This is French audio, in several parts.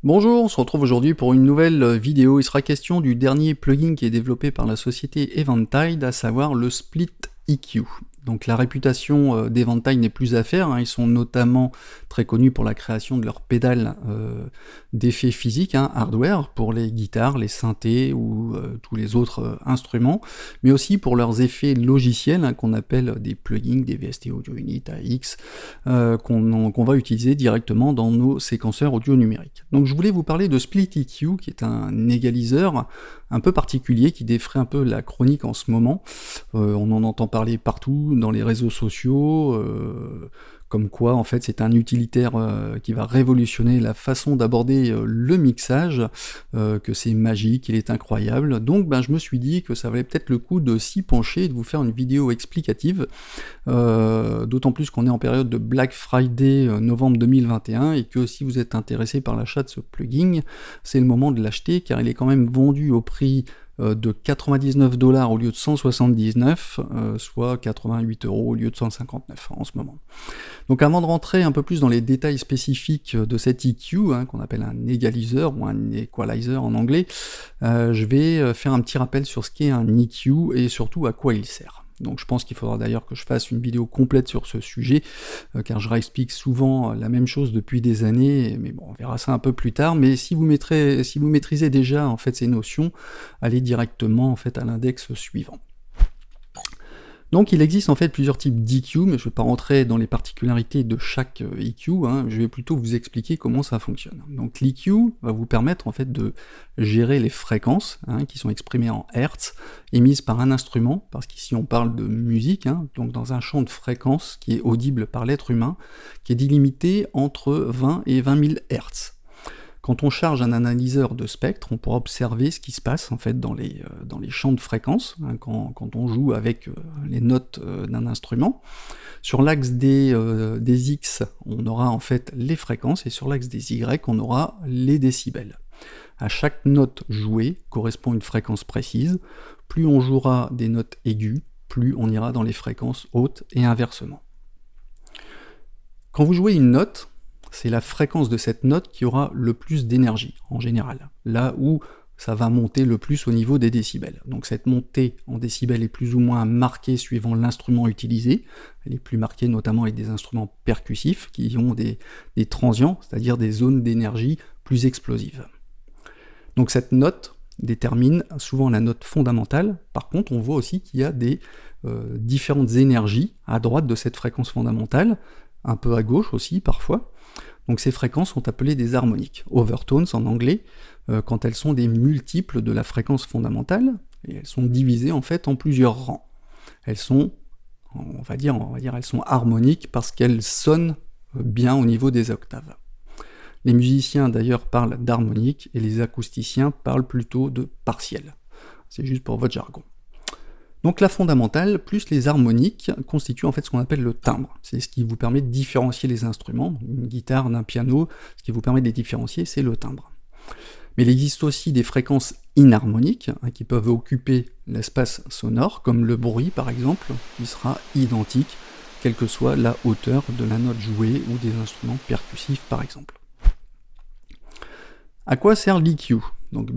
Bonjour, on se retrouve aujourd'hui pour une nouvelle vidéo. Il sera question du dernier plugin qui est développé par la société Eventide, à savoir le Split EQ. Donc la réputation d'Eventide n'est plus à faire, hein. Ils sont notamment très connus pour la création de leurs pédales d'effets physiques, hein, hardware, pour les guitares, les synthés ou tous les autres instruments, mais aussi pour leurs effets logiciels, hein, qu'on appelle des plugins, des VST Audio Unit, AX, qu'on va utiliser directement dans nos séquenceurs audio numériques. Donc je voulais vous parler de Split EQ, qui est un égaliseur un peu particulier, qui défraie un peu la chronique en ce moment. On en entend parler partout, dans les réseaux sociaux, comme quoi en fait c'est un utilitaire qui va révolutionner la façon d'aborder le mixage, que c'est magique, il est incroyable. Donc je me suis dit que ça valait peut-être le coup de s'y pencher et de vous faire une vidéo explicative, d'autant plus qu'on est en période de Black Friday novembre 2021 et que si vous êtes intéressé par l'achat de ce plugin, c'est le moment de l'acheter car il est quand même vendu au prix de 99 $ au lieu de 179, soit 88 € au lieu de 159 en ce moment. Donc avant de rentrer un peu plus dans les détails spécifiques de cet EQ, hein, qu'on appelle un égaliseur ou un equalizer en anglais, je vais faire un petit rappel sur ce qu'est un EQ et surtout à quoi il sert. Donc je pense qu'il faudra d'ailleurs que je fasse une vidéo complète sur ce sujet, car je réexplique souvent la même chose depuis des années, mais bon, on verra ça un peu plus tard. Mais si vous maîtrisez déjà en fait ces notions, allez directement en fait à l'index suivant. Donc il existe en fait plusieurs types d'EQ, mais je ne vais pas rentrer dans les particularités de chaque EQ, hein, je vais plutôt vous expliquer comment ça fonctionne. Donc l'EQ va vous permettre en fait de gérer les fréquences, hein, qui sont exprimées en Hertz, émises par un instrument, parce qu'ici on parle de musique, hein, donc dans un champ de fréquences qui est audible par l'être humain, qui est délimité entre 20 et 20 000 Hertz. Quand on charge un analyseur de spectre, on pourra observer ce qui se passe en fait dans les champs de fréquences, hein, quand on joue avec les notes d'un instrument. Sur l'axe des X, on aura en fait les fréquences, et sur l'axe des Y, on aura les décibels. À chaque note jouée correspond une fréquence précise. Plus on jouera des notes aiguës, plus on ira dans les fréquences hautes et inversement. Quand vous jouez une note, c'est la fréquence de cette note qui aura le plus d'énergie, en général, là où ça va monter le plus au niveau des décibels. Donc cette montée en décibels est plus ou moins marquée suivant l'instrument utilisé. Elle est plus marquée notamment avec des instruments percussifs qui ont des transients, c'est-à-dire des zones d'énergie plus explosives. Donc cette note détermine souvent la note fondamentale. Par contre, on voit aussi qu'il y a des différentes énergies à droite de cette fréquence fondamentale, un peu à gauche aussi parfois. Donc ces fréquences sont appelées des harmoniques, overtones en anglais, quand elles sont des multiples de la fréquence fondamentale, et elles sont divisées en fait en plusieurs rangs. Elles sont, on va dire, elles sont harmoniques parce qu'elles sonnent bien au niveau des octaves. Les musiciens d'ailleurs parlent d'harmonique et les acousticiens parlent plutôt de partiel. C'est juste pour votre jargon. Donc la fondamentale plus les harmoniques constituent en fait ce qu'on appelle le timbre. C'est ce qui vous permet de différencier les instruments, une guitare d'un piano, ce qui vous permet de les différencier, c'est le timbre. Mais il existe aussi des fréquences inharmoniques, hein, qui peuvent occuper l'espace sonore, comme le bruit par exemple, qui sera identique, quelle que soit la hauteur de la note jouée ou des instruments percussifs par exemple. À quoi sert l'EQ ? Donc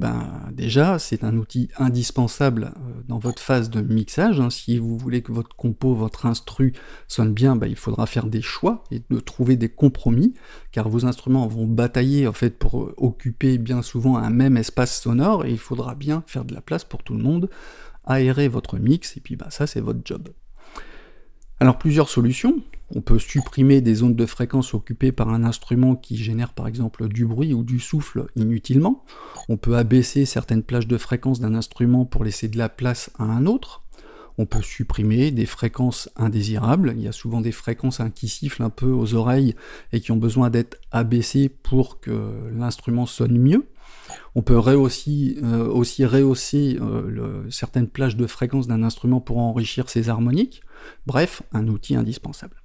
déjà, c'est un outil indispensable dans votre phase de mixage, hein. Si vous voulez que votre compo, votre instru sonne bien, il faudra faire des choix et de trouver des compromis, car vos instruments vont batailler en fait pour occuper bien souvent un même espace sonore, et il faudra bien faire de la place pour tout le monde, aérer votre mix, et puis ça c'est votre job. Alors plusieurs solutions. On peut supprimer des zones de fréquence occupées par un instrument qui génère par exemple du bruit ou du souffle inutilement. On peut abaisser certaines plages de fréquence d'un instrument pour laisser de la place à un autre. On peut supprimer des fréquences indésirables. Il y a souvent des fréquences qui sifflent un peu aux oreilles et qui ont besoin d'être abaissées pour que l'instrument sonne mieux. On peut aussi rehausser certaines plages de fréquences d'un instrument pour enrichir ses harmoniques. Bref, un outil indispensable.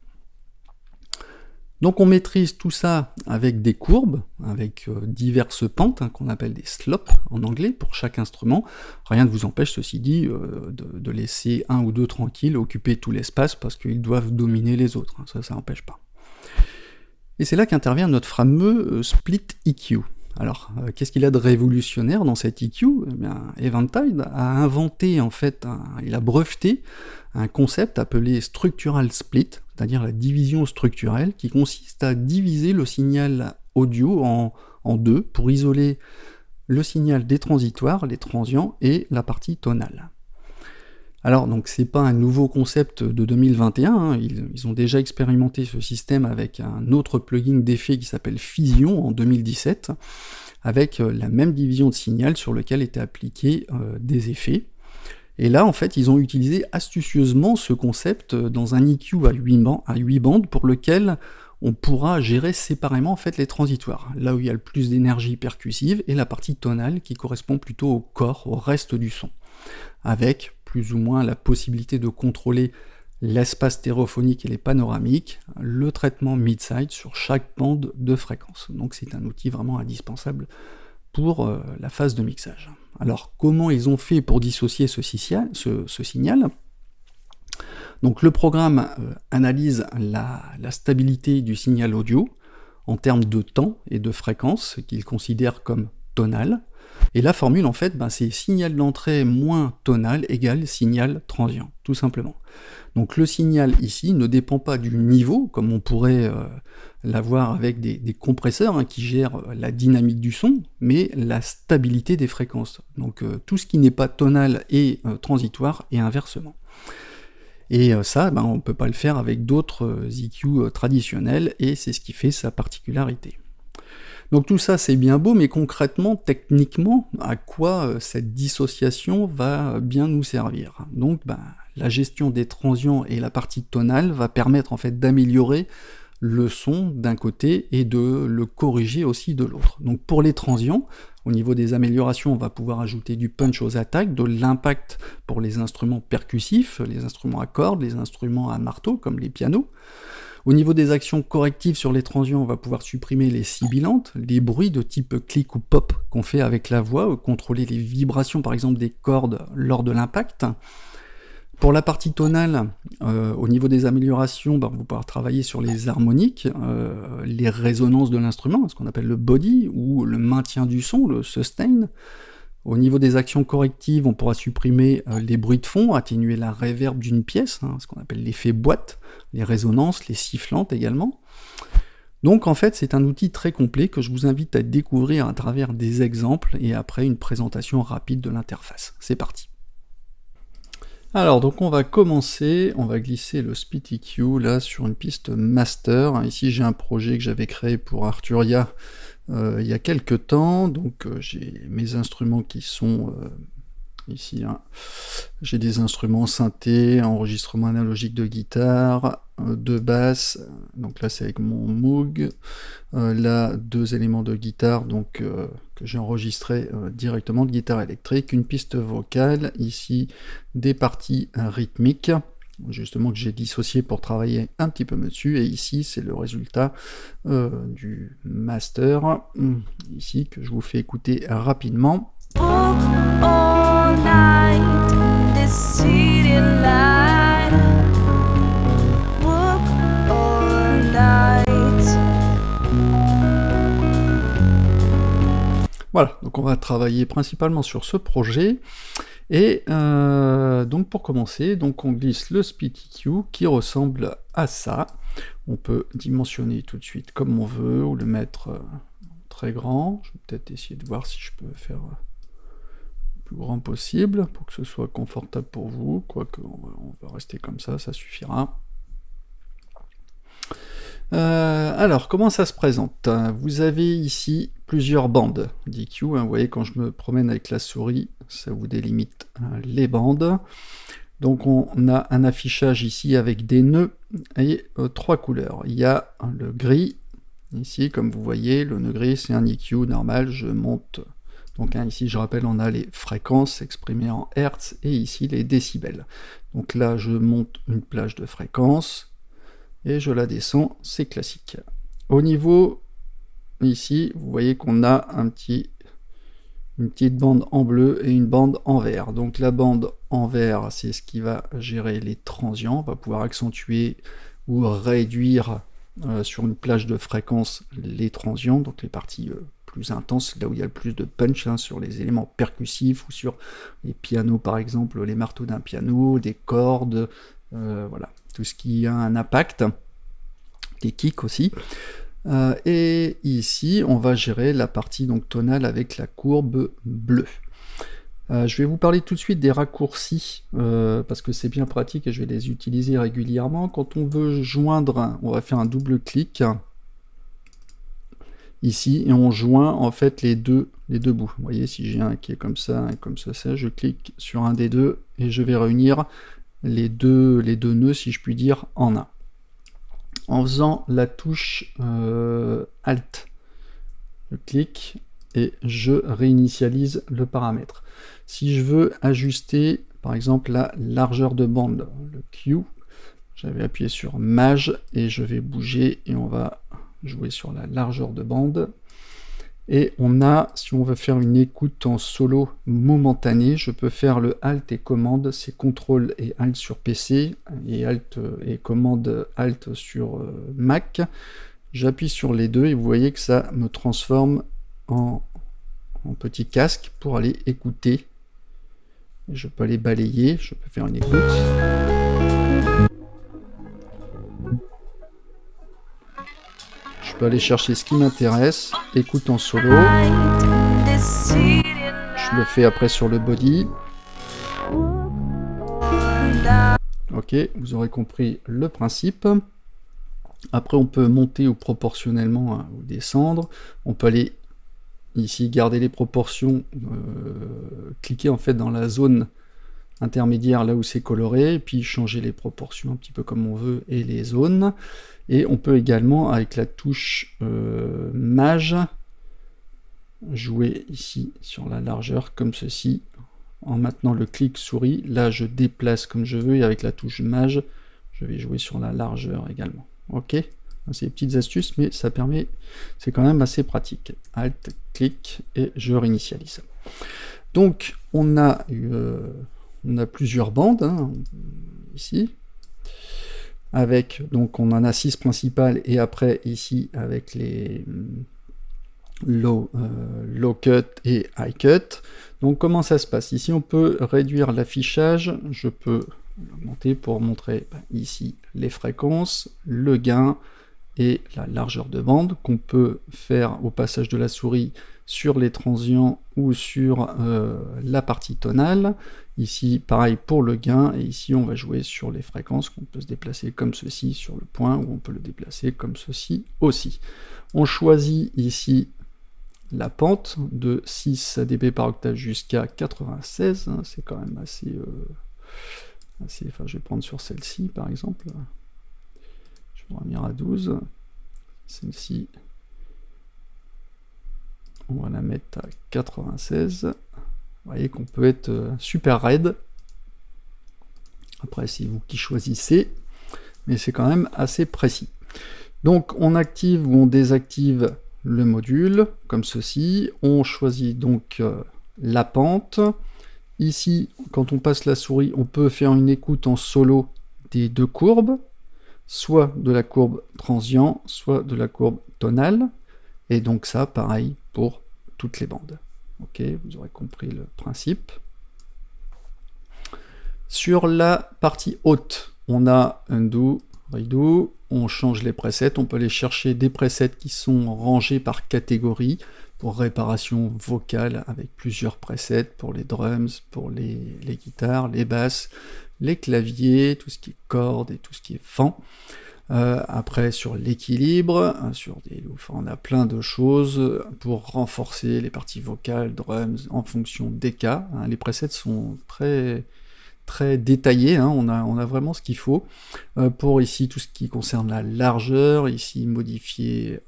Donc on maîtrise tout ça avec des courbes, avec diverses pentes, qu'on appelle des slopes en anglais, pour chaque instrument. Rien ne vous empêche, ceci dit, de laisser un ou deux tranquilles occuper tout l'espace, parce qu'ils doivent dominer les autres, ça n'empêche pas. Et c'est là qu'intervient notre fameux split EQ. Alors, qu'est-ce qu'il a de révolutionnaire dans cet EQ? Eh bien, Eventide a inventé, en fait, il a breveté un concept appelé structural split, c'est-à-dire la division structurelle, qui consiste à diviser le signal audio en deux pour isoler le signal des transitoires, les transients, et la partie tonale. Alors, donc, c'est pas un nouveau concept de 2021, ils ont déjà expérimenté ce système avec un autre plugin d'effet qui s'appelle Fusion en 2017, avec la même division de signal sur lequel étaient appliqués des effets. Et là, en fait, ils ont utilisé astucieusement ce concept dans un EQ à 8 bandes pour lequel on pourra gérer séparément en fait les transitoires, là où il y a le plus d'énergie percussive, et la partie tonale qui correspond plutôt au corps, au reste du son, avec plus ou moins la possibilité de contrôler l'espace stéréophonique et les panoramiques, le traitement mid-side sur chaque bande de fréquence. Donc c'est un outil vraiment indispensable pour la phase de mixage. Alors comment ils ont fait pour dissocier ce signal? Donc le programme analyse la stabilité du signal audio en termes de temps et de fréquence qu'il considère comme tonal, et la formule en fait, c'est signal d'entrée moins tonal égale signal transient, tout simplement. Donc le signal ici ne dépend pas du niveau, comme on pourrait l'avoir avec des compresseurs qui gèrent la dynamique du son, mais la stabilité des fréquences. Donc tout ce qui n'est pas tonal est transitoire, et inversement. Et ça, on ne peut pas le faire avec d'autres EQ traditionnels, et c'est ce qui fait sa particularité. Donc tout ça c'est bien beau, mais concrètement, techniquement, à quoi cette dissociation va bien nous servir? Donc la gestion des transients et la partie tonale va permettre en fait d'améliorer le son d'un côté et de le corriger aussi de l'autre. Donc pour les transients, au niveau des améliorations, on va pouvoir ajouter du punch aux attaques, de l'impact pour les instruments percussifs, les instruments à cordes, les instruments à marteau comme les pianos. Au niveau des actions correctives sur les transients, on va pouvoir supprimer les sibilantes, les bruits de type clic ou pop qu'on fait avec la voix, ou contrôler les vibrations par exemple des cordes lors de l'impact. Pour la partie tonale, au niveau des améliorations, on va pouvoir travailler sur les harmoniques, les résonances de l'instrument, ce qu'on appelle le body, ou le maintien du son, le sustain. Au niveau des actions correctives, on pourra supprimer les bruits de fond, atténuer la réverb d'une pièce, ce qu'on appelle l'effet boîte, les résonances, les sifflantes également. Donc en fait, c'est un outil très complet que je vous invite à découvrir à travers des exemples et après une présentation rapide de l'interface. C'est parti. Alors donc on va commencer, on va glisser le Split EQ là sur une piste master. Ici j'ai un projet que j'avais créé pour Arturia il y a quelques temps, donc j'ai mes instruments qui sont ici, j'ai des instruments synthé, enregistrement analogique de guitare, de basse, donc là c'est avec mon Moog, là 2 éléments de guitare donc que j'ai enregistré directement de guitare électrique, une piste vocale, ici des parties rythmiques, justement que j'ai dissocié pour travailler un petit peu dessus, et ici c'est le résultat du master, ici que je vous fais écouter rapidement. All night, this city light. Walk all night. Voilà, donc on va travailler principalement sur ce projet. Et donc pour commencer, donc on glisse le Split EQ qui ressemble à ça. On peut dimensionner tout de suite comme on veut, ou le mettre très grand. Je vais peut-être essayer de voir si je peux faire le plus grand possible pour que ce soit confortable pour vous, quoique on va rester comme ça suffira. Alors, comment ça se présente? Vous avez ici plusieurs bandes d'EQ, vous voyez quand je me promène avec la souris, ça vous délimite les bandes. Donc on a un affichage ici avec des nœuds et 3 couleurs. Il y a le gris, ici comme vous voyez, le nœud gris c'est un EQ normal, je monte. Donc ici je rappelle on a les fréquences exprimées en Hertz et ici les décibels. Donc là je monte une plage de fréquences, et je la descends, c'est classique. Au niveau, ici, vous voyez qu'on a une petite bande en bleu et une bande en vert. Donc la bande en vert, c'est ce qui va gérer les transients. On va pouvoir accentuer ou réduire sur une plage de fréquence les transients, donc les parties plus intenses, là où il y a le plus de punch, hein, sur les éléments percussifs ou sur les pianos par exemple, les marteaux d'un piano, des cordes, voilà, tout ce qui a un impact, des kicks aussi. Et ici, on va gérer la partie donc tonale avec la courbe bleue. Je vais vous parler tout de suite des raccourcis, parce que c'est bien pratique et je vais les utiliser régulièrement. Quand on veut joindre, on va faire un double clic ici, et on joint en fait les deux bouts. Vous voyez, si j'ai un qui est comme ça, et comme ça, je clique sur un des deux, et je vais réunir les deux nœuds, si je puis dire, en un. En faisant la touche Alt, je clique et je réinitialise le paramètre. Si je veux ajuster par exemple la largeur de bande, le Q, j'avais appuyé sur Maj et je vais bouger et on va jouer sur la largeur de bande. Et on a, si on veut faire une écoute en solo momentanée, je peux faire le Alt et commande, c'est CTRL et Alt sur PC, et Alt et commande Alt sur Mac. J'appuie sur les deux et vous voyez que ça me transforme en petit casque pour aller écouter. Je peux aller balayer, je peux faire une écoute. Je peux aller chercher ce qui m'intéresse, écoute en solo. Je le fais après sur le body. Ok, vous aurez compris le principe. Après, on peut monter ou proportionnellement, hein, ou descendre. On peut aller ici garder les proportions, cliquer en fait dans la zone intermédiaire là où c'est coloré, et puis changer les proportions un petit peu comme on veut et les zones. Et on peut également, avec la touche Maj, jouer ici sur la largeur comme ceci. En maintenant le clic souris, là je déplace comme je veux, et avec la touche Maj, je vais jouer sur la largeur également. Ok, c'est des petites astuces, mais ça permet, c'est quand même assez pratique. Alt, clic, et je réinitialise. Donc on a plusieurs bandes, hein, ici, avec, donc on en a 6 principales, et après ici avec les low cut et high cut. Donc comment ça se passe? Ici on peut réduire l'affichage, je peux augmenter pour montrer ici les fréquences, le gain et la largeur de bande qu'on peut faire au passage de la souris sur les transients ou sur la partie tonale. Ici pareil pour le gain, et ici on va jouer sur les fréquences qu'on peut se déplacer comme ceci sur le point, ou on peut le déplacer comme ceci aussi. On choisit ici la pente de 6 dB par octave jusqu'à 96, hein, c'est quand même assez, enfin je vais prendre sur celle-ci par exemple, je vais revenir à 12, celle-ci on va la mettre à 96, vous voyez qu'on peut être super raide, après c'est vous qui choisissez, mais c'est quand même assez précis. Donc on active ou on désactive le module, comme ceci. On choisit donc la pente. Ici, quand on passe la souris, on peut faire une écoute en solo des deux courbes, soit de la courbe transient, soit de la courbe tonale. Et donc ça, pareil pour toutes les bandes. Ok, vous aurez compris le principe. Sur la partie haute, on a undo, redo, on change les presets, on peut aller chercher des presets qui sont rangés par catégorie pour réparation vocale avec plusieurs presets pour les drums, pour les guitares, les basses, les claviers, tout ce qui est cordes et tout ce qui est vent. Après sur l'équilibre, sur des enfin, on a plein de choses pour renforcer les parties vocales, drums, en fonction des cas. Hein. Les presets sont très détaillé, hein, on a vraiment ce qu'il faut pour ici tout ce qui concerne la largeur, ici modifier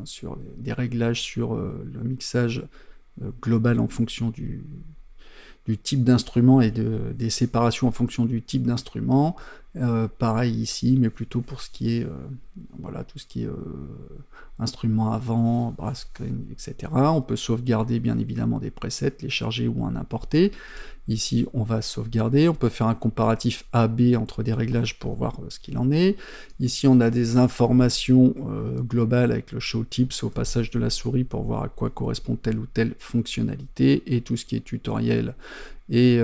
sur des réglages sur le mixage global en fonction du type d'instrument et des séparations en fonction du type d'instrument, Pareil ici, mais plutôt pour ce qui est voilà, tout ce qui est instruments avant, brass screen, etc. On peut sauvegarder bien évidemment des presets, les charger ou en importer. Ici, on va sauvegarder. On peut faire un comparatif A-B entre des réglages pour voir ce qu'il en est. Ici, on a des informations globales avec le show tips au passage de la souris pour voir à quoi correspond telle ou telle fonctionnalité, et tout ce qui est tutoriel et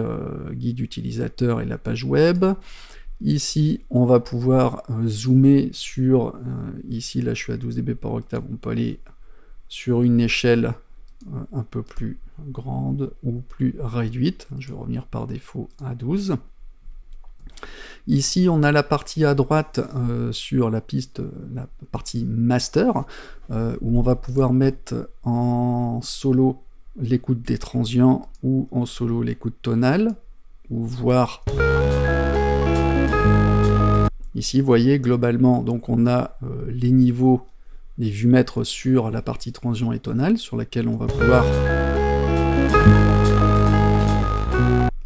guide utilisateur et la page web. Ici, on va pouvoir zoomer sur, ici, là je suis à 12 dB par octave, on peut aller sur une échelle un peu plus grande ou plus réduite. Je vais revenir par défaut à 12. Ici, on a la partie à droite sur la piste, la partie master, où on va pouvoir mettre en solo l'écoute des transients ou en solo l'écoute tonale, ou voir... Ici, vous voyez, globalement, donc on a les niveaux des vumètres sur la partie transient et tonale, sur laquelle on va pouvoir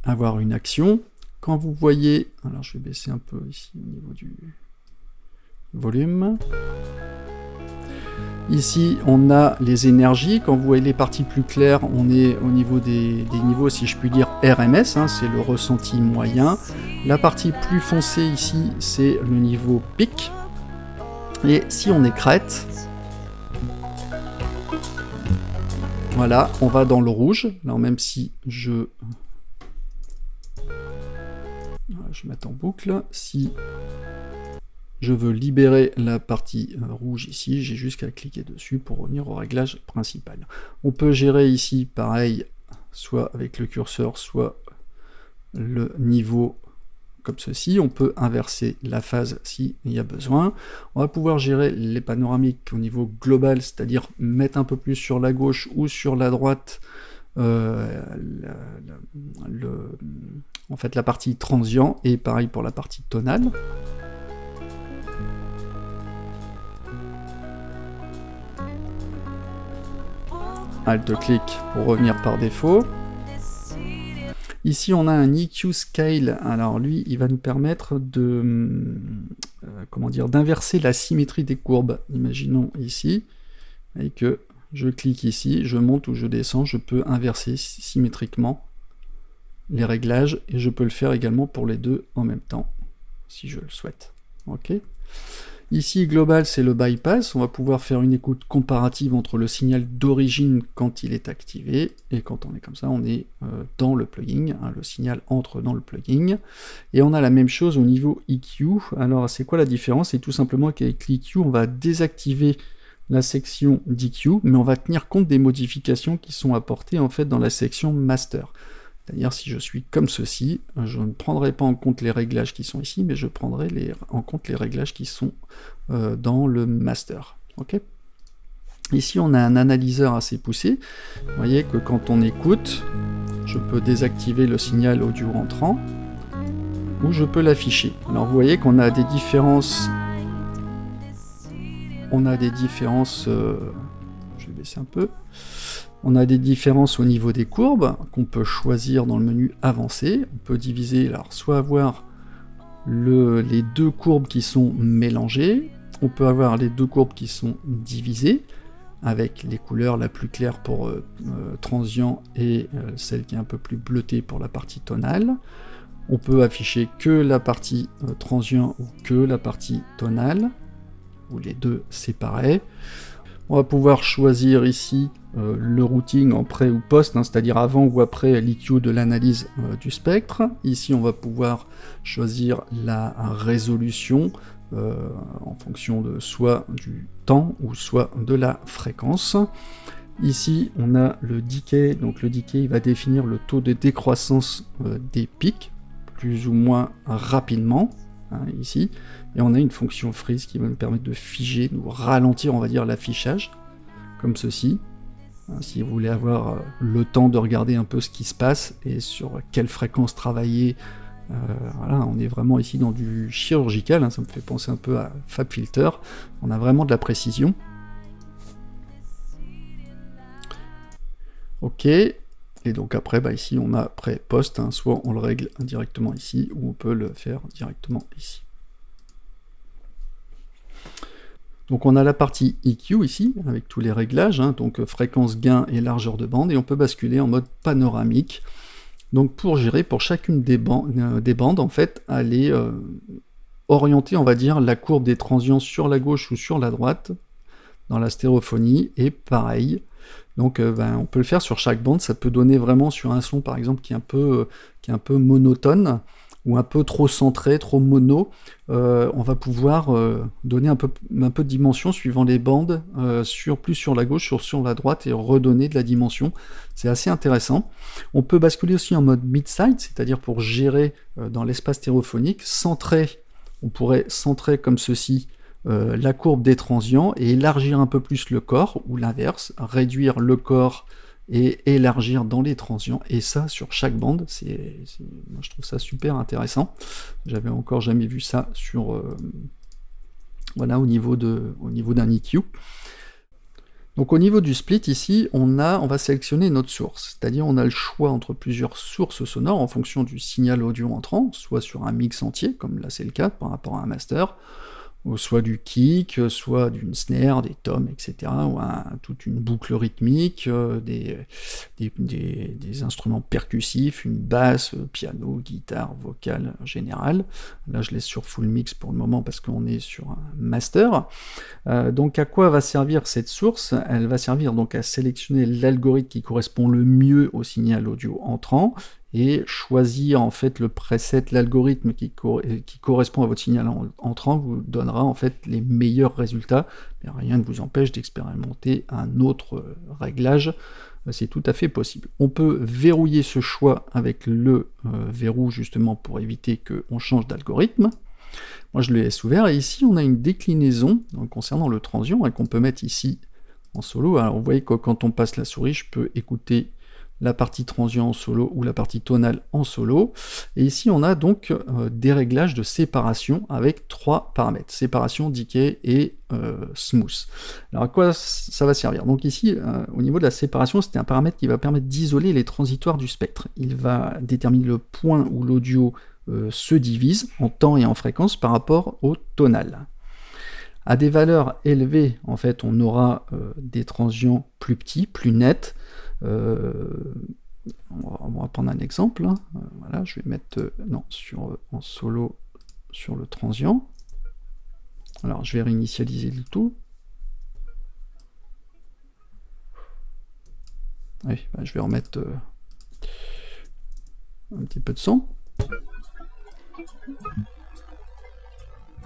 avoir une action. Quand vous voyez, alors je vais baisser un peu ici au niveau du volume. Ici, on a les énergies. Quand vous voyez les parties plus claires, on est au niveau des niveaux, si je puis dire, RMS, hein, c'est le ressenti moyen. La partie plus foncée ici, c'est le niveau pic. Et si on écrète, voilà, on va dans le rouge. Alors même si je mets en boucle, si je veux libérer la partie rouge ici, j'ai juste qu'à cliquer dessus pour revenir au réglage principal. On peut gérer ici, pareil, soit avec le curseur, soit le niveau comme ceci. On peut inverser la phase s'il y a besoin. On va pouvoir gérer les panoramiques au niveau global, c'est-à-dire mettre un peu plus sur la gauche ou sur la droite en fait la partie transient, et pareil pour la partie tonale. Alt-clic pour revenir par défaut. Ici, on a un EQ Scale. Alors lui, il va nous permettre de comment dire, d'inverser la symétrie des courbes. Imaginons ici, et que je clique ici, je monte ou je descends, je peux inverser symétriquement les réglages, et je peux le faire également pour les deux en même temps, si je le souhaite. Ok. Ici, global, c'est le bypass. On va pouvoir faire une écoute comparative entre le signal d'origine quand il est activé, et quand on est comme ça, on est dans le plugin. Hein, le signal entre dans le plugin. Et on a la même chose au niveau EQ. Alors, c'est quoi la différence? C'est tout simplement qu'avec l'EQ, on va désactiver la section d'EQ, mais on va tenir compte des modifications qui sont apportées en fait dans la section master. C'est-à-dire, si je suis comme ceci, je ne prendrai pas en compte les réglages qui sont ici, mais je prendrai en compte les réglages qui sont dans le master. Okay. Ici, on a un analyseur assez poussé. Vous voyez que quand on écoute, je peux désactiver le signal audio entrant, ou je peux l'afficher. Alors, vous voyez qu'on a des différences. On a des différences. Je vais baisser un peu. On a des différences au niveau des courbes qu'on peut choisir dans le menu avancé. On peut diviser, alors soit avoir les deux courbes qui sont mélangées, on peut avoir les deux courbes qui sont divisées, avec les couleurs la plus claire pour transient et celle qui est un peu plus bleutée pour la partie tonale. On peut afficher que la partie transient ou que la partie tonale, ou les deux séparés. On va pouvoir choisir ici le routing en pré ou post, hein, c'est-à-dire avant ou après l'EQ de l'analyse du spectre. Ici, on va pouvoir choisir la résolution en fonction de soit du temps ou soit de la fréquence. Ici, on a le decay. Donc le decay, il va définir le taux de décroissance des pics, plus ou moins rapidement. Hein, ici, et on a une fonction freeze qui va nous permettre de figer, nous ralentir, on va dire, l'affichage, comme ceci. Hein, si vous voulez avoir le temps de regarder un peu ce qui se passe et sur quelle fréquence travailler, voilà, on est vraiment ici dans du chirurgical, hein, ça me fait penser un peu à FabFilter, on a vraiment de la précision. Ok, Et donc après, ici, on a pré-post, hein, soit on le règle directement ici, ou on peut le faire directement ici. Donc on a la partie EQ ici, avec tous les réglages, hein, donc fréquence, gain et largeur de bande, et on peut basculer en mode panoramique. Donc pour gérer, pour chacune des bandes, en fait, aller orienter, on va dire, la courbe des transients sur la gauche ou sur la droite, dans la stéréophonie, et pareil. Donc on peut le faire sur chaque bande, ça peut donner vraiment sur un son par exemple qui est un peu monotone, ou un peu trop centré, trop mono, on va pouvoir donner un peu de dimension suivant les bandes, plus sur la gauche, sur la droite, et redonner de la dimension. C'est assez intéressant. On peut basculer aussi en mode mid-side, c'est-à-dire pour gérer dans l'espace stéréophonique, on pourrait centrer comme ceci, la courbe des transients et élargir un peu plus le corps, ou l'inverse, réduire le corps et élargir dans les transients, et ça sur chaque bande. Moi je trouve ça super intéressant. J'avais encore jamais vu ça sur voilà, au niveau d'un EQ. Donc au niveau du split ici, on va sélectionner notre source, c'est-à-dire on a le choix entre plusieurs sources sonores en fonction du signal audio entrant, soit sur un mix entier, comme là c'est le cas par rapport à un master, ou soit du kick, soit d'une snare, des toms, etc., ou toute une boucle rythmique, des instruments percussifs, une basse, piano, guitare, vocale en général. Là je laisse sur full mix pour le moment parce qu'on est sur un master. Donc à quoi va servir cette source? Elle va servir donc à sélectionner l'algorithme qui correspond le mieux au signal audio entrant, et choisir en fait le preset, l'algorithme qui correspond à votre signal entrant vous donnera en fait les meilleurs résultats, mais rien ne vous empêche d'expérimenter un autre réglage, c'est tout à fait possible. On peut verrouiller ce choix avec le verrou justement pour éviter qu'on change d'algorithme. Moi je le laisse ouvert, et ici on a une déclinaison concernant le transient, et qu'on peut mettre ici en solo. Alors vous voyez que quand on passe la souris, je peux écouter la partie transient en solo ou la partie tonale en solo. Et ici on a donc des réglages de séparation avec 3 paramètres, séparation, decay et smooth. Alors à quoi ça va servir? Donc ici au niveau de la séparation, c'est un paramètre qui va permettre d'isoler les transitoires du spectre. Il va déterminer le point où l'audio se divise en temps et en fréquence par rapport au tonal. À des valeurs élevées, en fait, on aura des transients plus petits, plus nets. On va prendre un exemple. Hein. Voilà, je vais mettre en solo sur le transient. Alors, je vais réinitialiser le tout. Oui, je vais remettre un petit peu de son.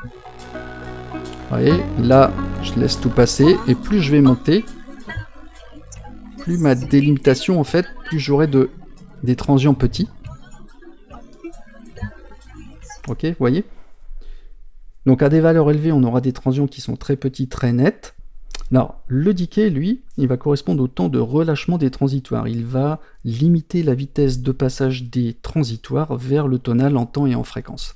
Vous voyez, là, je laisse tout passer, et plus je vais monter, plus ma délimitation, en fait, plus j'aurai des transients petits. Ok, vous voyez? Donc à des valeurs élevées, on aura des transients qui sont très petits, très nets. Alors, le decay, lui, il va correspondre au temps de relâchement des transitoires. Il va limiter la vitesse de passage des transitoires vers le tonal en temps et en fréquence.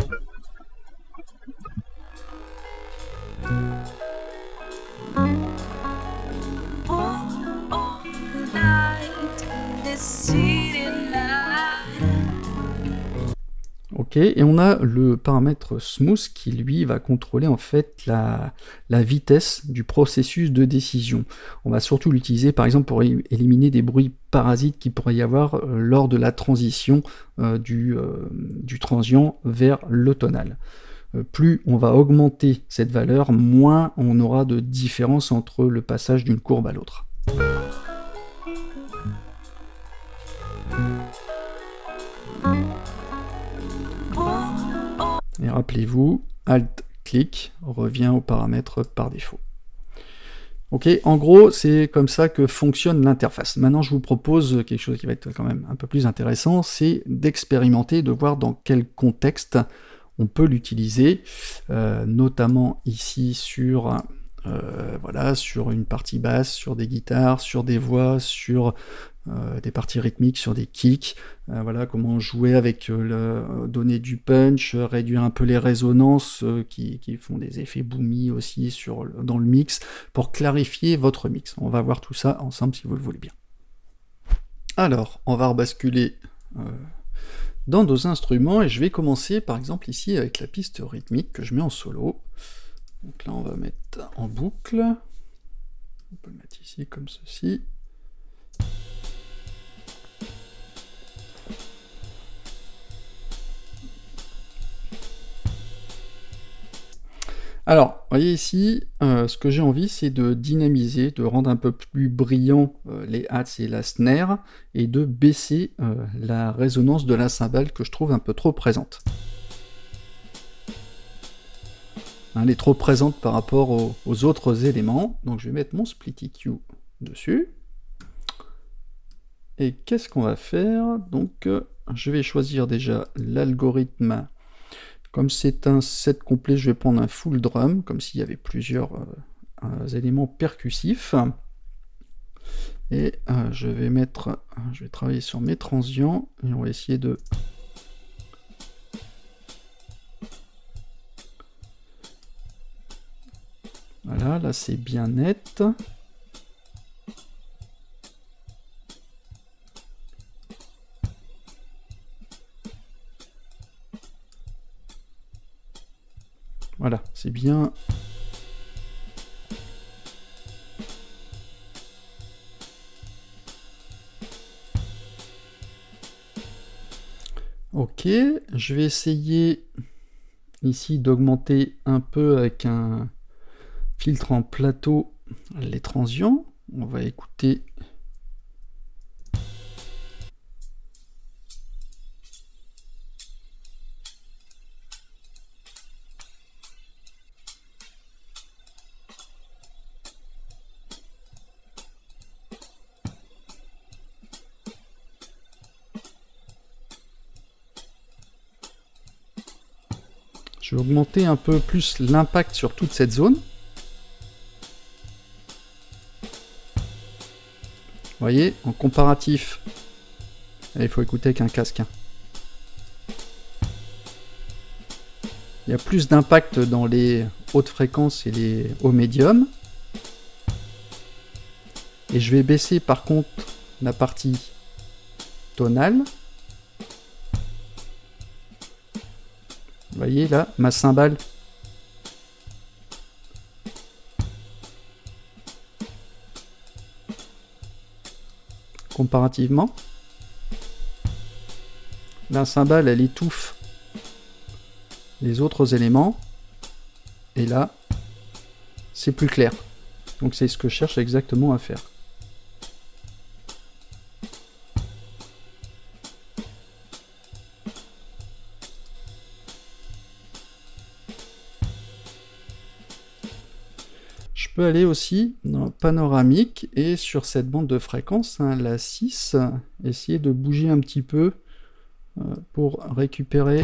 Ok, et on a le paramètre smooth qui lui va contrôler en fait la vitesse du processus de décision. On va surtout l'utiliser par exemple pour éliminer des bruits parasites qu'il pourrait y avoir lors de la transition du transient vers le tonal. Plus on va augmenter cette valeur, moins on aura de différence entre le passage d'une courbe à l'autre. Et rappelez-vous, Alt-clic revient aux paramètres par défaut. Ok, en gros, c'est comme ça que fonctionne l'interface. Maintenant, je vous propose quelque chose qui va être quand même un peu plus intéressant, c'est d'expérimenter, de voir dans quel contexte on peut l'utiliser, notamment ici sur une partie basse, sur des guitares, sur des voix, sur des parties rythmiques, sur des kicks, voilà comment jouer avec donner du punch, réduire un peu les résonances qui font des effets boomy aussi dans le mix, pour clarifier votre mix. On va voir tout ça ensemble si vous le voulez bien. Alors, on va rebasculer dans nos instruments, et je vais commencer par exemple ici avec la piste rythmique que je mets en solo. Donc là on va mettre en boucle, on peut le mettre ici comme ceci. Alors, vous voyez ici, ce que j'ai envie, c'est de dynamiser, de rendre un peu plus brillant les hats et la snare, et de baisser la résonance de la cymbale que je trouve un peu trop présente. Elle est trop présente par rapport aux autres éléments, donc je vais mettre mon split EQ dessus. Et qu'est-ce qu'on va faire? Donc, je vais choisir déjà l'algorithme. Comme c'est un set complet, je vais prendre un full drum, comme s'il y avait plusieurs éléments percussifs. Et je vais travailler sur mes transients, et on va essayer de... Voilà, là c'est bien net. Voilà, c'est bien. Ok, je vais essayer ici d'augmenter un peu avec un filtre en plateau les transients. On va écouter. Je vais augmenter un peu plus l'impact sur toute cette zone. Vous voyez, en comparatif, il faut écouter avec un casque. Il y a plus d'impact dans les hautes fréquences et les hauts médiums. Et je vais baisser par contre la partie tonale. Vous voyez là, ma cymbale. Comparativement, la cymbale elle étouffe les autres éléments, et là c'est plus clair. Donc c'est ce que je cherche exactement à faire. Je peux aller aussi dans panoramique, et sur cette bande de fréquence, hein, la 6, essayer de bouger un petit peu pour récupérer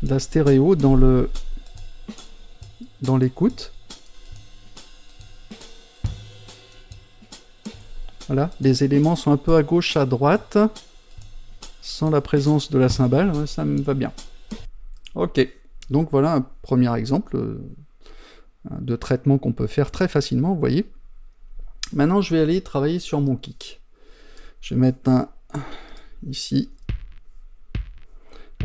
la stéréo dans l'écoute. Voilà, les éléments sont un peu à gauche, à droite, sans la présence de la cymbale, ça me va bien. Ok, donc voilà un premier exemple de traitement qu'on peut faire très facilement, vous voyez. Maintenant, je vais aller travailler sur mon kick. Je vais mettre un ici. Vous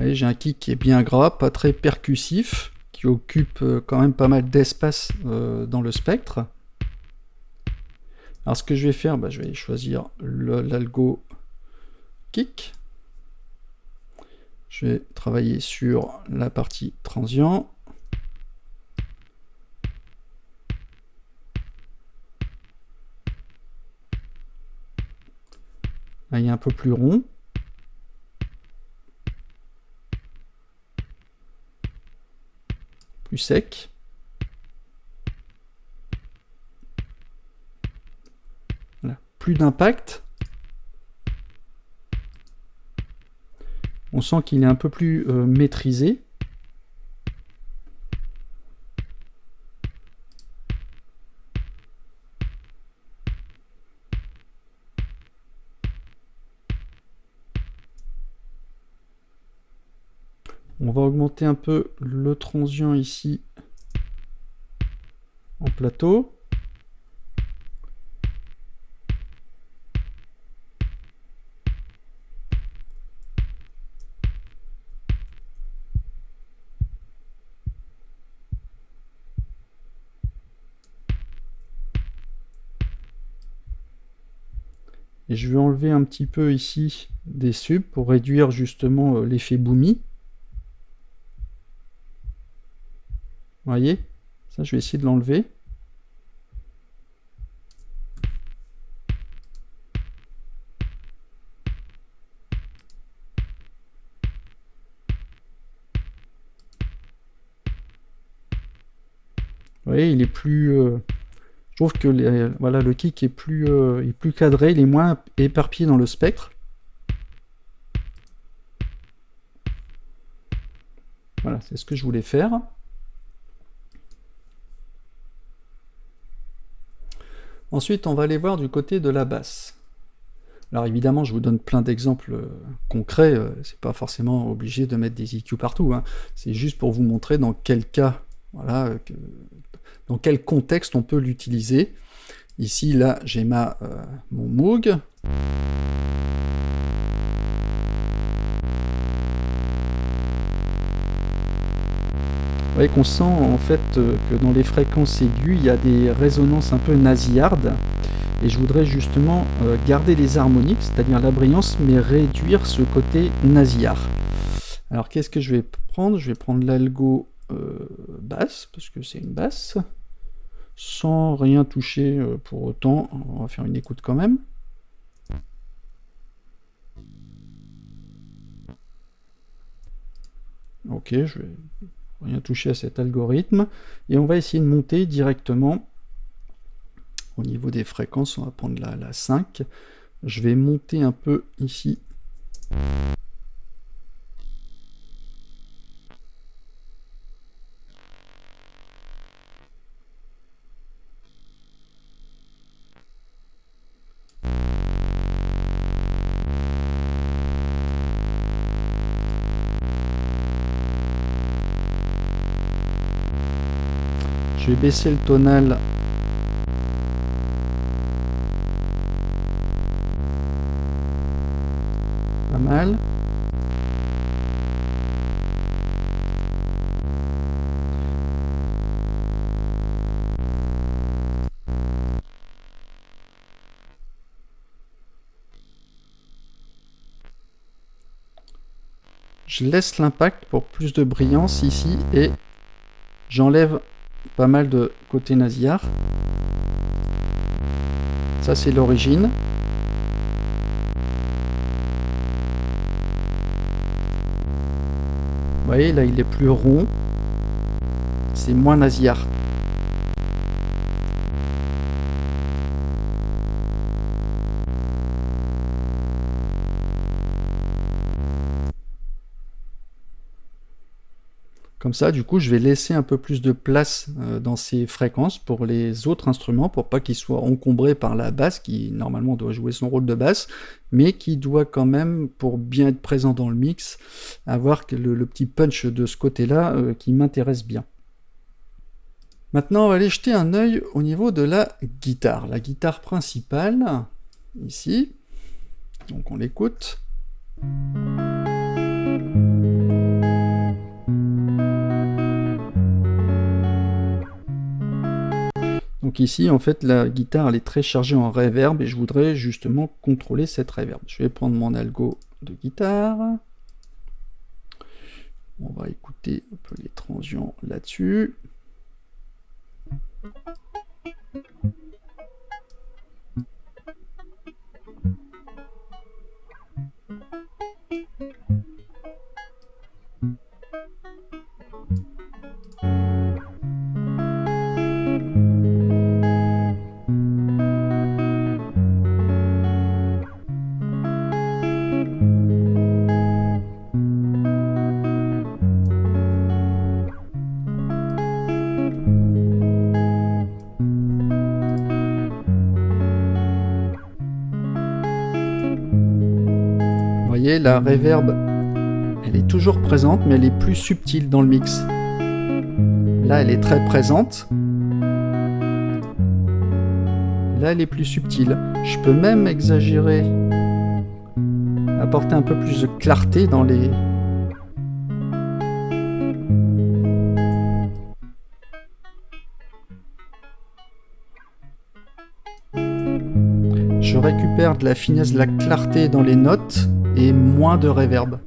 voyez, j'ai un kick qui est bien gras, pas très percussif, qui occupe quand même pas mal d'espace dans le spectre. Alors ce que je vais faire, je vais choisir l'algo kick. Je vais travailler sur la partie transient. Là, il est un peu plus rond. Plus sec. Voilà. Plus d'impact. On sent qu'il est un peu plus maîtrisé. On va augmenter un peu le transient ici. en plateau. Et je vais enlever un petit peu ici des subs pour réduire justement l'effet boomy. Vous voyez? Ça, je vais essayer de l'enlever. Vous voyez, il est plus... je trouve que voilà, le kick est plus cadré, il est moins éparpillé dans le spectre. Voilà, c'est ce que je voulais faire. Ensuite, on va aller voir du côté de la basse. Alors évidemment, je vous donne plein d'exemples concrets, c'est pas forcément obligé de mettre des EQ partout, hein. C'est juste pour vous montrer dans quel cas, voilà, dans quel contexte on peut l'utiliser. Ici, là, j'ai mon Moog. Vous voyez qu'on sent en fait que dans les fréquences aiguës, il y a des résonances un peu nasillardes. Et je voudrais justement garder les harmoniques, c'est-à-dire la brillance, mais réduire ce côté nasillard. Alors qu'est-ce que je vais prendre? Je vais prendre l'algo basse, parce que c'est une basse, sans rien toucher pour autant. On va faire une écoute quand même. Ok, je vais rien toucher à cet algorithme. Et on va essayer de monter directement au niveau des fréquences. On va prendre la 5. Je vais monter un peu ici. Je vais baisser le tonal. Pas mal. Je laisse l'impact pour plus de brillance ici et j'enlève pas mal de côté nasillard. Ça c'est l'origine. Vous voyez là il est plus rond. C'est moins nasillard. Comme ça, du coup, je vais laisser un peu plus de place dans ces fréquences pour les autres instruments, pour pas qu'ils soient encombrés par la basse, qui normalement doit jouer son rôle de basse, mais qui doit quand même, pour bien être présent dans le mix, avoir le petit punch de ce côté-là qui m'intéresse bien. Maintenant, on va aller jeter un œil au niveau de la guitare principale, ici. Donc on l'écoute. Donc ici, en fait, la guitare, elle est très chargée en reverb et je voudrais justement contrôler cette reverb. Je vais prendre mon algo de guitare. On va écouter un peu les transients là-dessus. La reverb, elle est toujours présente, mais elle est plus subtile dans le mix. Là, elle est très présente. Là, elle est plus subtile. Je peux même exagérer, apporter un peu plus de clarté dans les... Je récupère de la finesse, de la clarté dans les notes et moins de reverb.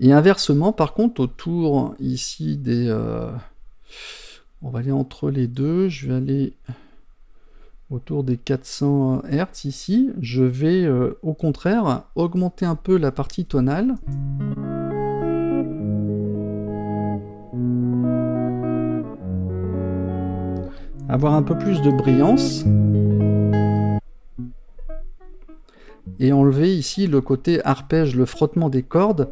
Et inversement, par contre, autour ici des... on va aller entre les deux, je vais aller autour des 400 Hz ici. Je vais au contraire augmenter un peu la partie tonale. Avoir un peu plus de brillance. Et enlever ici le côté arpège, le frottement des cordes.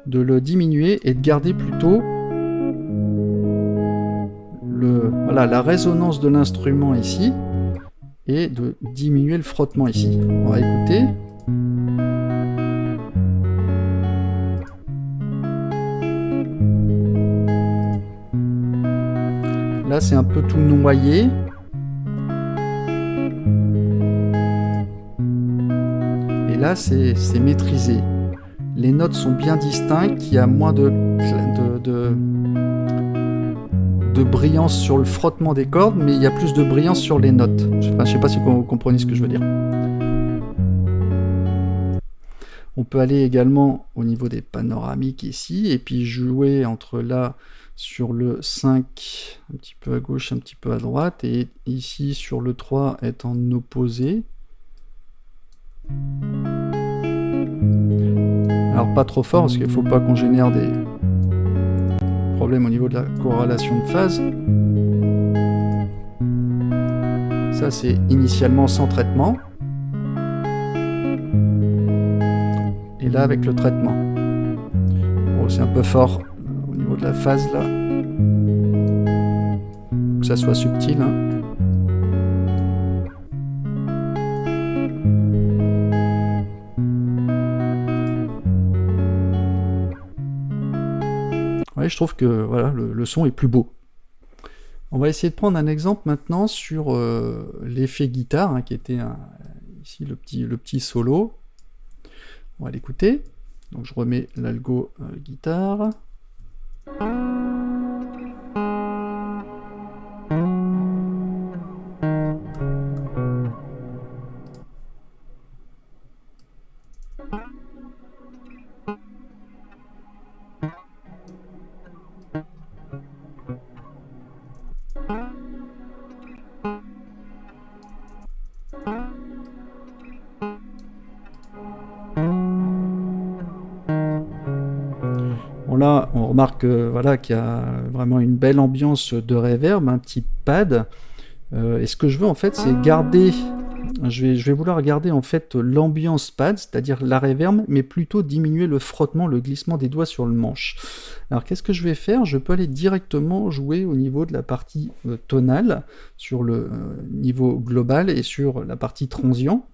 De le diminuer et de garder plutôt voilà, la résonance de l'instrument ici et de diminuer le frottement ici. On va écouter. Là, c'est un peu tout noyé. Et là, c'est maîtrisé. Les notes sont bien distinctes, il y a moins de brillance sur le frottement des cordes, mais il y a plus de brillance sur les notes. Je sais pas si vous comprenez ce que je veux dire. On peut aller également au niveau des panoramiques ici, et puis jouer entre là sur le 5, un petit peu à gauche, un petit peu à droite, et ici sur le 3 être en opposé. Alors pas trop fort, parce qu'il ne faut pas qu'on génère des problèmes au niveau de la corrélation de phase. Ça c'est initialement sans traitement. Et là avec le traitement. Bon, c'est un peu fort au niveau de la phase là. Faut que ça soit subtil. Hein. Ouais, je trouve que voilà, le son est plus beau. On va essayer de prendre un exemple maintenant sur l'effet guitare, hein, qui était ici le petit solo. On va l'écouter. Donc je remets l'algo guitare. Bon là, on remarque voilà, qu'il y a vraiment une belle ambiance de reverb, un petit pad. Et ce que je veux en fait, c'est garder... Je vais vouloir garder en fait l'ambiance pad, c'est-à-dire la reverb, mais plutôt diminuer le frottement, le glissement des doigts sur le manche. Alors qu'est-ce que je vais faire? Je peux aller directement jouer au niveau de la partie tonale, sur le niveau global et sur la partie transient.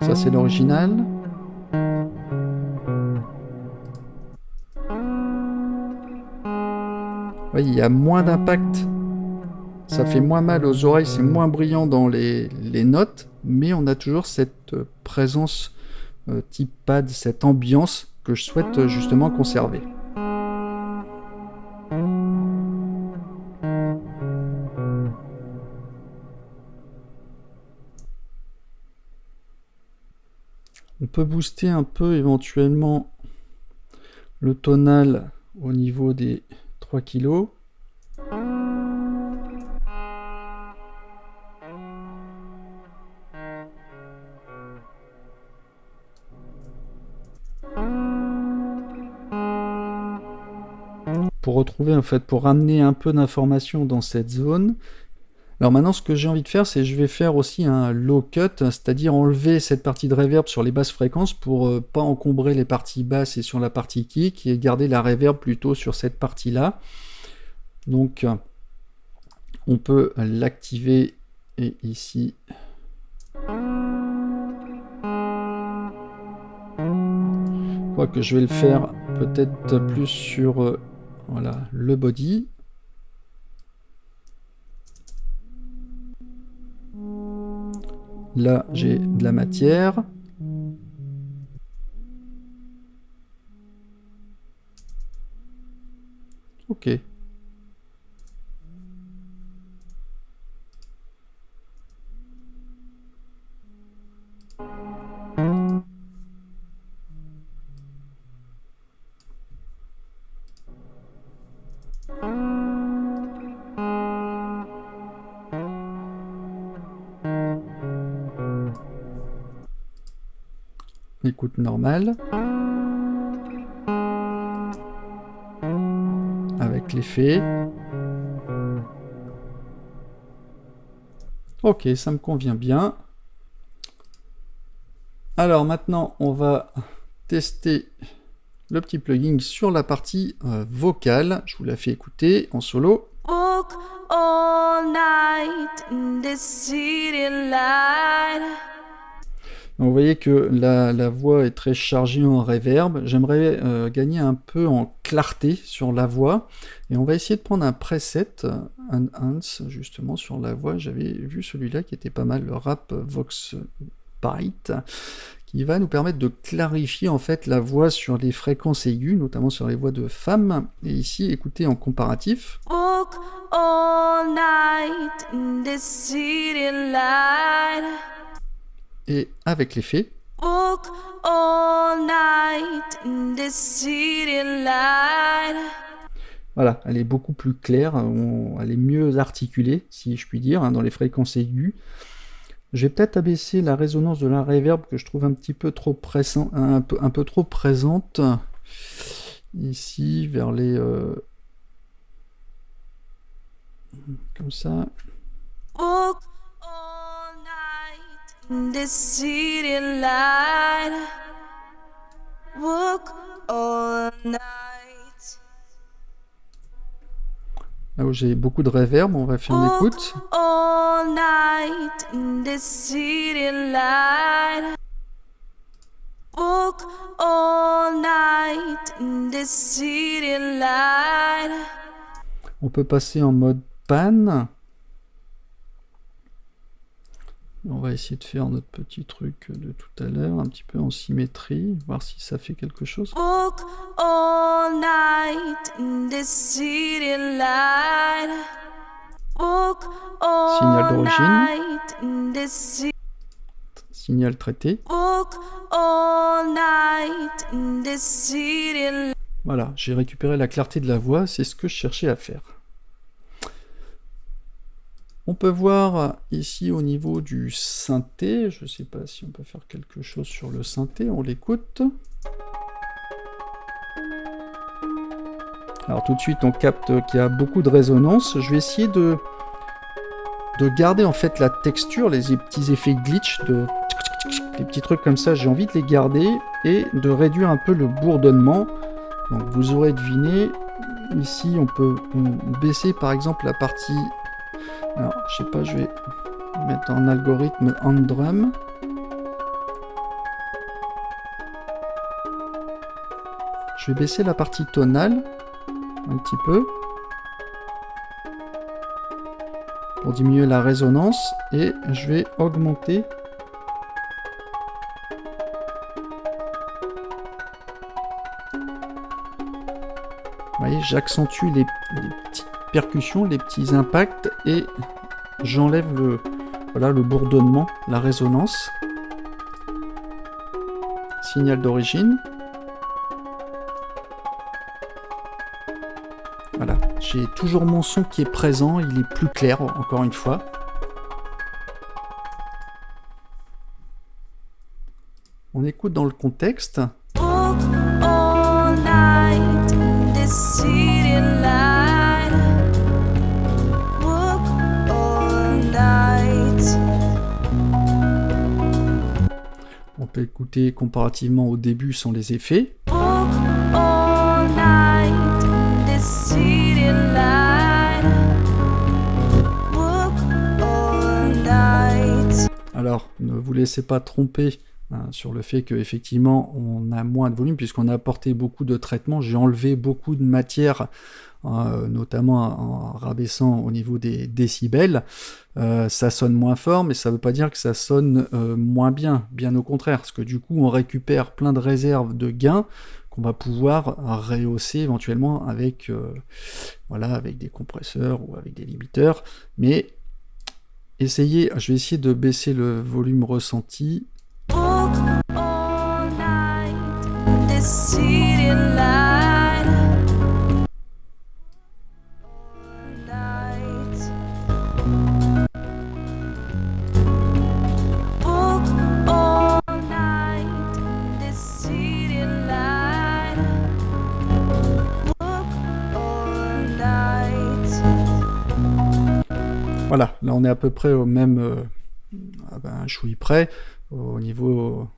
Ça c'est l'original. Oui, il y a moins d'impact. Ça fait moins mal aux oreilles, c'est moins brillant dans les notes, mais on a toujours cette présence type pad, cette ambiance que je souhaite justement conserver. On peut booster un peu éventuellement le tonal au niveau des 3 kg. pour retrouver, en fait, pour ramener un peu d'informations dans cette zone. Alors maintenant, ce que j'ai envie de faire, c'est je vais faire aussi un low cut, c'est-à-dire enlever cette partie de reverb sur les basses fréquences pour pas encombrer les parties basses et sur la partie kick, et garder la reverb plutôt sur cette partie-là. Donc, on peut l'activer, et ici... Je crois que je vais le faire peut-être plus sur voilà, le body. Là, j'ai de la matière. Ok. Écoute normale. Avec l'effet. Ok, ça me convient bien. Alors maintenant, on va tester le petit plugin sur la partie vocale. Je vous la fais écouter en solo. Walk all night in this city light. Donc vous voyez que la voix est très chargée en reverb. J'aimerais gagner un peu en clarté sur la voix. Et on va essayer de prendre un preset, un Enhance, justement, sur la voix. J'avais vu celui-là qui était pas mal, le Rap Vox Byte, qui va nous permettre de clarifier en fait la voix sur les fréquences aiguës, notamment sur les voix de femmes. Et ici, écoutez en comparatif. Walk all night in this city light. Et avec l'effet. Walk all night in this city light. Voilà, elle est beaucoup plus claire, elle est mieux articulée, si je puis dire, dans les fréquences aiguës. Je vais peut-être abaisser la résonance de la reverb que je trouve un petit peu trop un peu trop présente. Ici, vers les... comme ça. Walk all night in this city light. Walk all night. Là où j'ai beaucoup de reverb, on va faire une écoute. All night in this city light. Walk all night in this city light. On peut passer en mode pan. On va essayer de faire notre petit truc de tout à l'heure, un petit peu en symétrie, voir si ça fait quelque chose. Walk all night in this city light. Walk all night in this signal traité. Walk all night in this city. Voilà, j'ai récupéré la clarté de la voix, c'est ce que je cherchais à faire. On peut voir ici au niveau du synthé, je ne sais pas si on peut faire quelque chose sur le synthé, on l'écoute. Alors tout de suite on capte qu'il y a beaucoup de résonance. Je vais essayer de garder en fait la texture, les petits effets glitch, les petits trucs comme ça, j'ai envie de les garder et de réduire un peu le bourdonnement. Donc vous aurez deviné, ici on peut baisser par exemple la partie... Alors, je sais pas, je vais mettre en algorithme on drum. Je vais baisser la partie tonale un petit peu pour diminuer la résonance et je vais augmenter vous voyez, j'accentue les petites percussions, les petits impacts et j'enlève le bourdonnement, la résonance. Signal d'origine. Voilà, j'ai toujours mon son qui est présent, il est plus clair encore une fois. On écoute dans le contexte. Walk all night in this city. peut écouter comparativement au début sans les effets. All night, this city light. Walk all night. Alors, ne vous laissez pas tromper sur le fait qu'effectivement on a moins de volume puisqu'on a apporté beaucoup de traitements. J'ai enlevé beaucoup de matière, notamment en rabaissant au niveau des décibels. Ça sonne moins fort, mais ça ne veut pas dire que ça sonne moins bien, bien au contraire, parce que du coup on récupère plein de réserves de gains qu'on va pouvoir rehausser éventuellement avec, voilà, avec des compresseurs ou avec des limiteurs. Mais je vais essayer de baisser le volume ressenti. Walk all night, this city light. All night. Walk all night, this city light. Walk all night. Voilà, là on est à peu près au même, un chouï près, au niveau,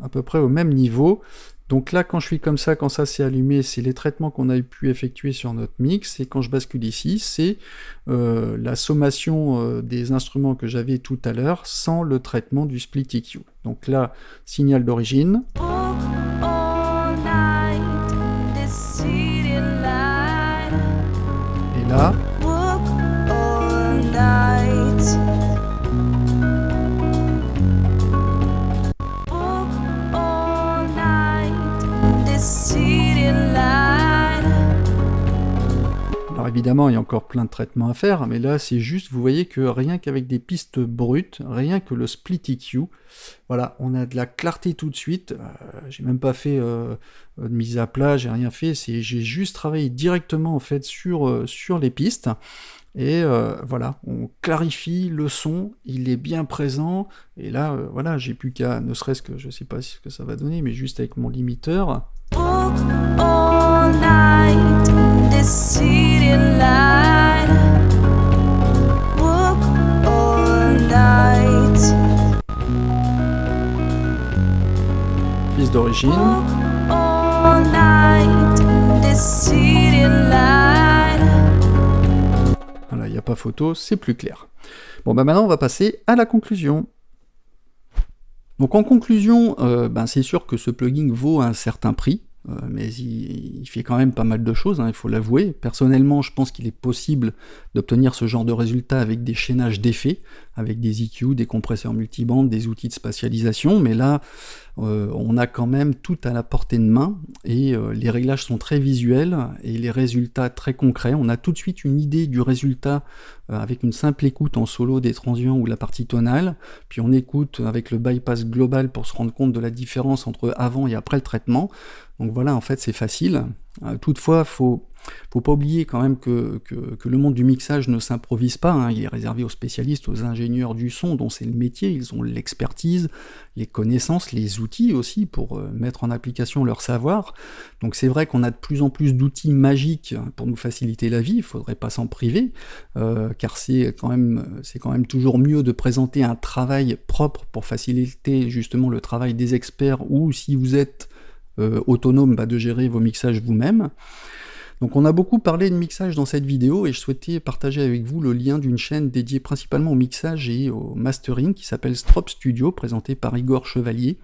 à peu près au même niveau. Donc là, quand je suis comme ça, quand ça s'est allumé, c'est les traitements qu'on a pu effectuer sur notre mix, et quand je bascule ici, c'est la sommation des instruments que j'avais tout à l'heure, sans le traitement du split EQ. Donc là, signal d'origine. Walk all night, this city light. Et là, Walk all night. Walk all night, this city light. alors évidemment, il y a encore plein de traitements à faire, mais là, c'est juste, vous voyez que rien qu'avec des pistes brutes, rien que le split EQ, voilà, on a de la clarté tout de suite. J'ai même pas fait de mise à plat, j'ai rien fait, j'ai juste travaillé directement en fait sur les pistes. Et voilà, on clarifie le son, il est bien présent, et là, voilà, j'ai plus qu'à, ne serait-ce que, je sais pas ce que ça va donner, mais juste avec mon limiteur, Walk all night, this city light. Walk all night. piste d'origine, Walk all night, this city light. voilà, il n'y a pas photo, c'est plus clair. Bon, bah maintenant, on va passer à la conclusion. Donc en conclusion, c'est sûr que ce plugin vaut un certain prix, mais il fait quand même pas mal de choses, hein, il faut l'avouer. Personnellement, je pense qu'il est possible d'obtenir ce genre de résultat avec des chaînages d'effets, avec des EQ, des compresseurs multibandes, des outils de spatialisation, mais là, on a quand même tout à la portée de main, et les réglages sont très visuels, et les résultats très concrets. On a tout de suite une idée du résultat avec une simple écoute en solo des transients ou la partie tonale, puis on écoute avec le bypass global pour se rendre compte de la différence entre avant et après le traitement. Donc voilà, en fait, c'est facile. Toutefois, faut pas oublier quand même que le monde du mixage ne s'improvise pas, hein. Il est réservé aux spécialistes, aux ingénieurs du son, dont c'est le métier. Ils ont l'expertise, les connaissances, les outils aussi pour mettre en application leur savoir. Donc c'est vrai qu'on a de plus en plus d'outils magiques pour nous faciliter la vie, il faudrait pas s'en priver, car c'est quand même toujours mieux de présenter un travail propre pour faciliter justement le travail des experts, ou si vous êtes autonome, de gérer vos mixages vous-même. Donc on a beaucoup parlé de mixage dans cette vidéo, et je souhaitais partager avec vous le lien d'une chaîne dédiée principalement au mixage et au mastering qui s'appelle Strop Studio, présentée par Igor Chevalier,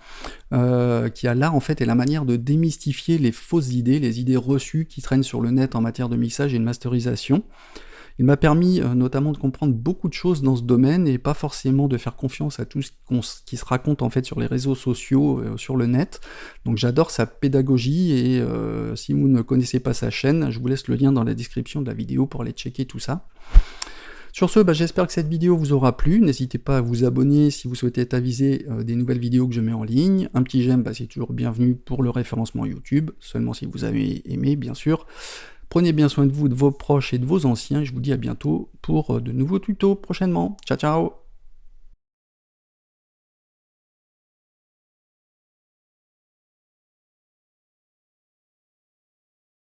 qui a l'art en fait et la manière de démystifier les fausses idées, les idées reçues qui traînent sur le net en matière de mixage et de masterisation. Il m'a permis notamment de comprendre beaucoup de choses dans ce domaine, et pas forcément de faire confiance à tout ce qui se raconte en fait sur les réseaux sociaux, sur le net. Donc j'adore sa pédagogie, et si vous ne connaissez pas sa chaîne, je vous laisse le lien dans la description de la vidéo pour aller checker tout ça. Sur ce, j'espère que cette vidéo vous aura plu. N'hésitez pas à vous abonner si vous souhaitez être avisé des nouvelles vidéos que je mets en ligne. Un petit j'aime, c'est toujours bienvenu pour le référencement YouTube, seulement si vous avez aimé, bien sûr. Prenez bien soin de vous, de vos proches et de vos anciens. Je vous dis à bientôt pour de nouveaux tutos prochainement. Ciao, ciao!